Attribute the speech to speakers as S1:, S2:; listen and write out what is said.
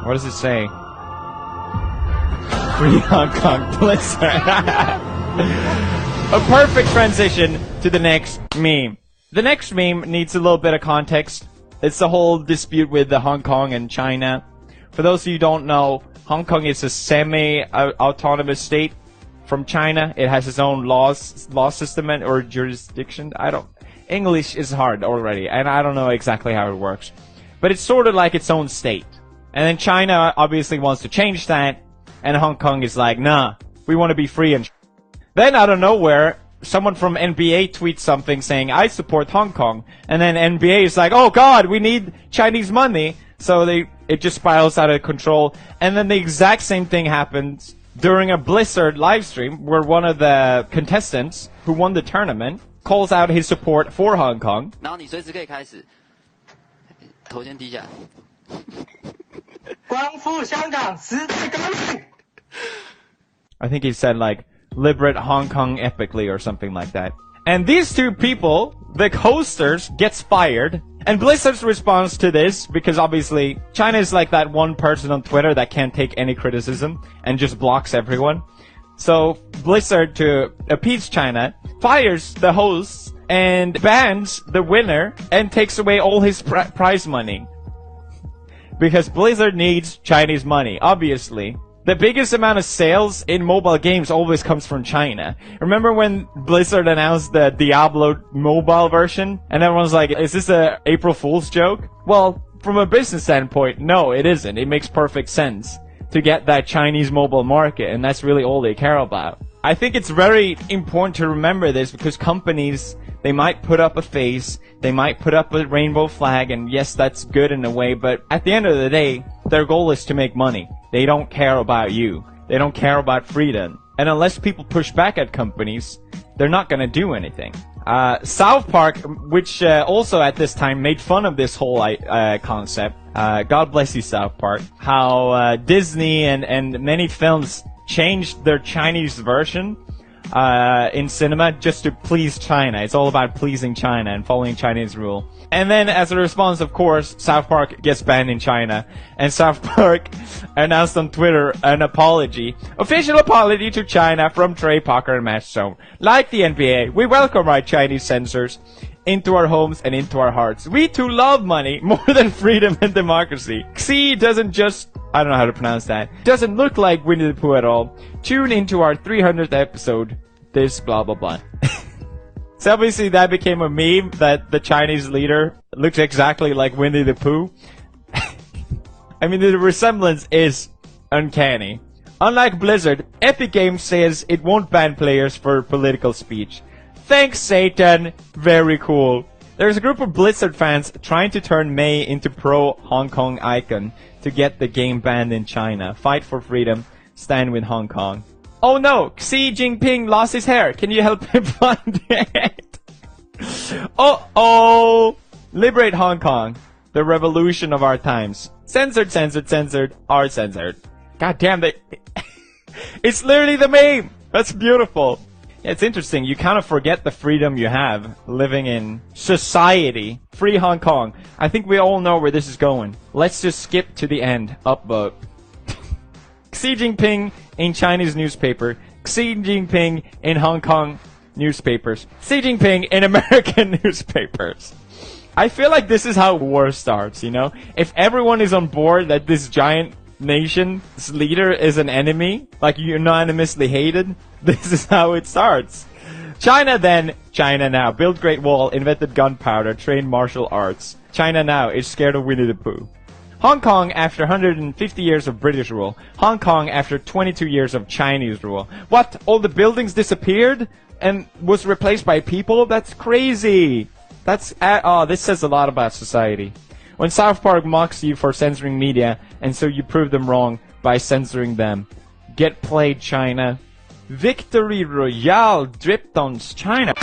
S1: What does it say? Free Hong Kong Blizzard. A perfect transition to the next meme. The next meme needs a little bit of context. It's the whole dispute with the Hong Kong and China. For those of you who don't know, Hong Kong is a semi-autonomous state from China. It has its own law system or jurisdiction. English is hard already, and I don't know exactly how it works. But it's sort of like its own state. And then China obviously wants to change that, and Hong Kong is like, nah, we want to be free and Then out of nowhere, someone from NBA tweets something saying, I support Hong Kong. And then NBA is like, oh god, we need Chinese money. So it just spirals out of control. And then the exact same thing happens during a Blizzard live stream where one of the contestants who won the tournament calls out his support for Hong Kong. I think he said like, liberate Hong Kong epically or something like that. And these two people, the hosters, gets fired. And Blizzard's response to this, because obviously China is like that one person on Twitter that can't take any criticism and just blocks everyone. So Blizzard, to appease China, fires the hosts and bans the winner and takes away all his prize money. Because Blizzard needs Chinese money, obviously. The biggest amount of sales in mobile games always comes from China. Remember when Blizzard announced the Diablo mobile version? And everyone's like, is this a April Fool's joke? Well, from a business standpoint, no, it isn't. It makes perfect sense to get that Chinese mobile market, and that's really all they care about. I think it's very important to remember this because companies, they might put up a face, they might put up a rainbow flag, and yes, that's good in a way, but at the end of the day, their goal is to make money. They don't care about you. They don't care about freedom. And unless people push back at companies, they're not gonna do anything. South Park, which also at this time made fun of this whole concept. God bless you, South Park. How Disney and many films changed their Chinese version in cinema just to please China. It's all about pleasing China and following Chinese rule. And then as a response, of course, South Park gets banned in China. And South Park announced on Twitter an apology. Official apology to China from Trey Parker and Matt Stone. Like the NBA, we welcome our Chinese censors into our homes and into our hearts. We too love money more than freedom and democracy. Xi doesn't just, I don't know how to pronounce that, doesn't look like Winnie the Pooh at all. Tune into our 300th episode, this blah blah blah. So obviously that became a meme that the Chinese leader looks exactly like Winnie the Pooh. I mean, the resemblance is uncanny. Unlike Blizzard, Epic Games says it won't ban players for political speech. Thanks, Satan. Very cool. There's a group of Blizzard fans trying to turn May into pro-Hong Kong icon to get the game banned in China. Fight for freedom. Stand with Hong Kong. Oh no! Xi Jinping lost his hair. Can you help him find it? Uh-oh! Liberate Hong Kong. The revolution of our times. Censored, censored, censored. Are censored. God damn it. It's literally the meme. That's beautiful. Yeah, it's interesting. You kind of forget the freedom you have living in society. Free Hong Kong. I think we all know where this is going. Let's just skip to the end. Upvote. Xi Jinping in Chinese newspaper. Xi Jinping in Hong Kong newspapers. Xi Jinping in American newspapers. I feel like this is how war starts, you know? If everyone is on board that this giant nation's leader is an enemy, like unanimously hated, this is how it starts. China then, China now. Built Great Wall, invented gunpowder, trained martial arts. China now is scared of Winnie the Pooh. Hong Kong after 150 years of British rule. Hong Kong after 22 years of Chinese rule. What? All the buildings disappeared and was replaced by people? That's crazy. That's this says a lot about society. When South Park mocks you for censoring media, and so you prove them wrong by censoring them. Get played, China. Victory Royale dripped on China.